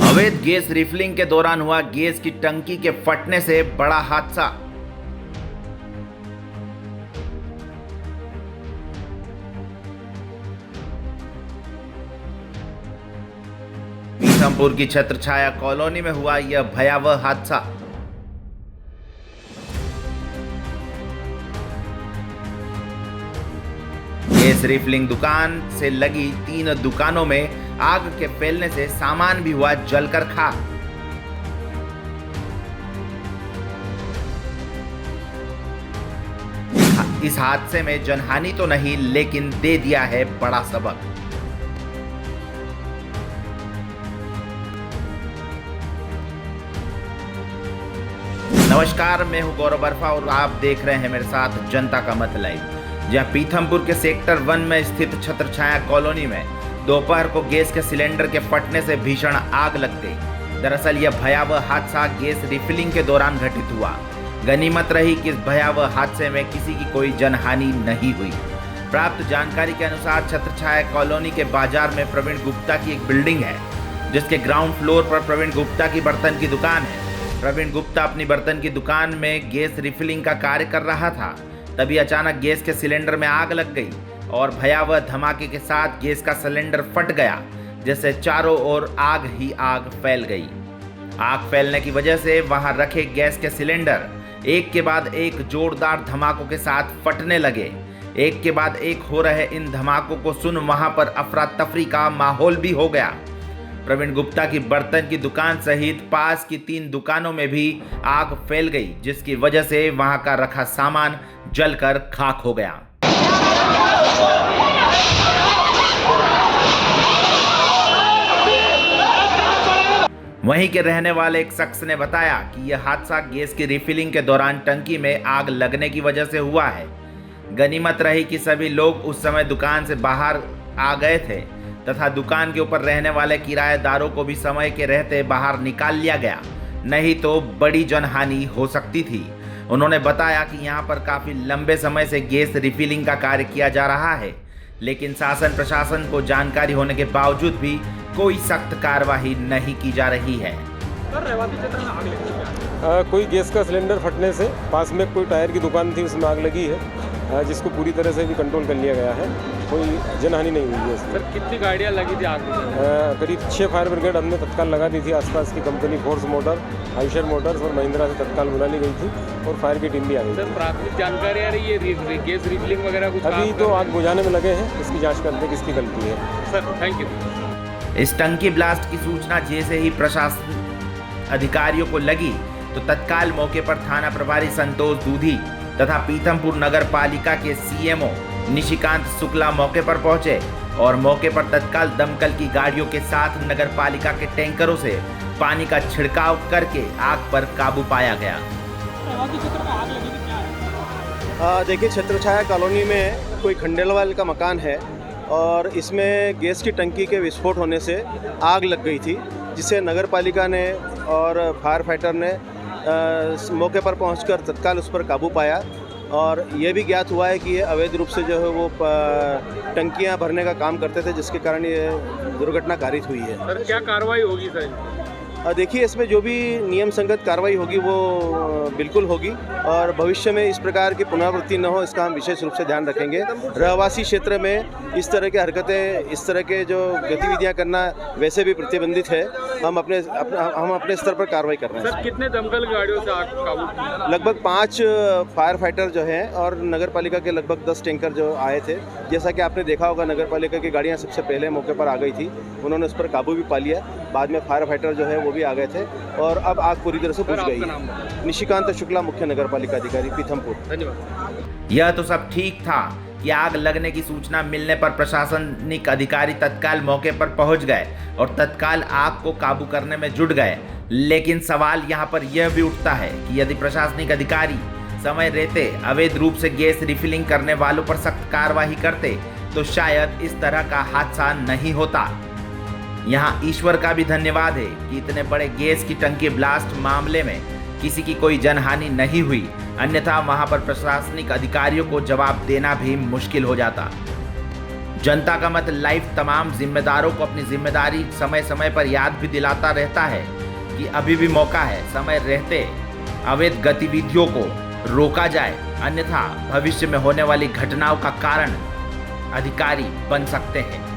अवैध gas refilling के दौरान हुआ गैस की टंकी के फटने से बड़ा हादसा। पीथमपुर की छत्रछाया कॉलोनी में हुआ यह भयावह हादसा। गैस रिफिलिंग दुकान से लगी 3 दुकानों में आग के फैलने से सामान भी हुआ जलकर खाक। इस हादसे में जनहानि तो नहीं, लेकिन दे दिया है बड़ा सबक। नमस्कार, मैं हूं गौरव बर्फा और आप देख रहे हैं मेरे साथ जनता का मत लाइव। जहां पीथमपुर के सेक्टर 1 में स्थित छत्रछाया कॉलोनी में दोपहर को गैस के सिलेंडर के फटने से भीषण आग लग गई। दरअसल यह भयावह हादसा गैस रिफिलिंग के दौरान घटित हुआ। गनीमत रही कि इस भयावह हादसे में किसी की कोई जनहानि नहीं हुई। प्राप्त जानकारी के अनुसार छत्रछाया कॉलोनी के बाजार में प्रवीण गुप्ता की एक बिल्डिंग है, जिसके ग्राउंड फ्लोर पर प्रवीण गुप्ता की बर्तन की दुकान है। प्रवीण गुप्ता अपनी बर्तन की दुकान में गैस रिफिलिंग का कार्य कर रहा था। तभी अचानक गैस के सिलेंडर में आग लग गई और भयावह धमाके के साथ गैस का सिलेंडर फट गया, जिससे चारों ओर आग ही आग फैल गई। आग फैलने की वजह से वहां रखे गैस के सिलेंडर एक के बाद एक जोरदार धमाकों के साथ फटने लगे। एक के बाद एक हो रहे इन धमाकों को सुन वहां पर अफरा तफरी का माहौल भी हो गया। प्रवीण गुप्ता की बर्तन की दुकान सहित पास की 3 दुकानों में भी आग फैल गई, जिसकी वजह से वहां का रखा सामान जलकर खाक हो गया। वहीं के रहने वाले एक शख्स ने बताया कि यह हादसा गैस की रिफिलिंग के दौरान टंकी में आग लगने की वजह से हुआ है। गनीमत रही कि सभी लोग उस समय दुकान से बाहर आ गए थे तथा दुकान के ऊपर रहने वाले किराएदारों को भी समय के रहते बाहर निकाल लिया गया, नहीं तो बड़ी जनहानि हो सकती थी। उन्होंने बताया कि यहाँ पर काफी लंबे समय से गैस रिफिलिंग का कार्य किया जा रहा है, लेकिन शासन प्रशासन को जानकारी होने के बावजूद भी कोई सख्त कार्रवाई नहीं की जा रही है। कोई गैस का सिलेंडर फटने से पास में कोई टायर की दुकान थी, उसमें आग लगी है, जिसको पूरी तरह से भी कंट्रोल कर लिया गया है। कोई जनहानि नहीं हुई है। सर, कितनी गाड़ियाँ लगी थी आग में? करीब 6 फायर ब्रिगेड हमने तत्काल लगा दी थी। आसपास की company force motor, Eicher Motors और महिंद्रा से तत्काल बुला ली गई थी और फायर की टीम भी आ गई। सर, प्राथमिक जानकारी आ रही है गैस रिफिलिंग वगैरह कुछ? अभी तो आग बुझाने में लगे हैं, इसकी जाँच करते हैं किसकी गलती है। Sir, thank you. इस टंकी ब्लास्ट की सूचना जैसे ही प्रशासन अधिकारियों को लगी तो तत्काल मौके पर थाना प्रभारी संतोष दूधी तथा पीथमपुर नगर पालिका के सीएमओ निशिकांत शुक्ला मौके पर पहुंचे और मौके पर तत्काल दमकल की गाड़ियों के साथ नगर पालिका के टैंकरों से पानी का छिड़काव करके आग पर काबू पाया गया। देखिए, छत्रछाया कॉलोनी में कोई खंडेलवाल का मकान है और इसमें गैस की टंकी के विस्फोट होने से आग लग गई थी, जिसे नगर पालिका ने और फायर फाइटर ने मौके पर पहुंचकर तत्काल उस पर काबू पाया और ये भी ज्ञात हुआ है कि ये अवैध रूप से जो है वो टंकियां भरने का काम करते थे, जिसके कारण ये दुर्घटना कारित हुई है। सर, क्या कार्रवाई होगी सर? देखिए, इसमें जो भी नियम संगत कार्रवाई होगी वो बिल्कुल होगी और भविष्य में इस प्रकार की पुनरावृत्ति न हो, इसका हम विशेष रूप से ध्यान रखेंगे। रहवासी क्षेत्र में इस तरह की हरकतें, इस तरह के जो गतिविधियां करना वैसे भी प्रतिबंधित है। हम अपने स्तर पर कार्रवाई कर रहे हैं। सर, कितने दमकल गाड़ियों से आग काबू की? लगभग 5 फायर फाइटर जो हैं और नगर पालिका के लगभग 10 टैंकर जो आए थे। जैसा कि आपने देखा होगा, नगर पालिका की गाड़ियाँ सबसे पहले मौके पर आ गई थी, उन्होंने उस पर काबू भी पा लिया। बाद में फायर फाइटर जो है वो भी आ गए थे और अब आग पूरी तरह से बुझ गई है। निशिकांत शुक्ला, मुख्य नगर पालिका अधिकारी, पीथमपुर। धन्यवाद। यह तो सब ठीक था कि आग लगने की सूचना मिलने पर प्रशासनिक अधिकारी तत्काल मौके पर पहुंच गए और तत्काल आग को काबू करने में जुट गए, लेकिन सवाल यहां पर यह भी उठता है कि यदि प्रशासनिक अधिकारी समय रहते अवैध रूप से गैस रिफिलिंग करने वालों पर सख्त कार्रवाई करते तो शायद इस तरह का हादसा नहीं होता। यहाँ ईश्वर का भी धन्यवाद है कि इतने बड़े गैस की टंकी ब्लास्ट मामले में किसी की कोई जनहानि नहीं हुई, अन्यथा वहां पर प्रशासनिक अधिकारियों को जवाब देना भी मुश्किल हो जाता। जनता का मत लाइव तमाम जिम्मेदारों को अपनी जिम्मेदारी समय समय पर याद भी दिलाता रहता है कि अभी भी मौका है, समय रहते अवैध गतिविधियों को रोका जाए, अन्यथा भविष्य में होने वाली घटनाओं का कारण अधिकारी बन सकते हैं।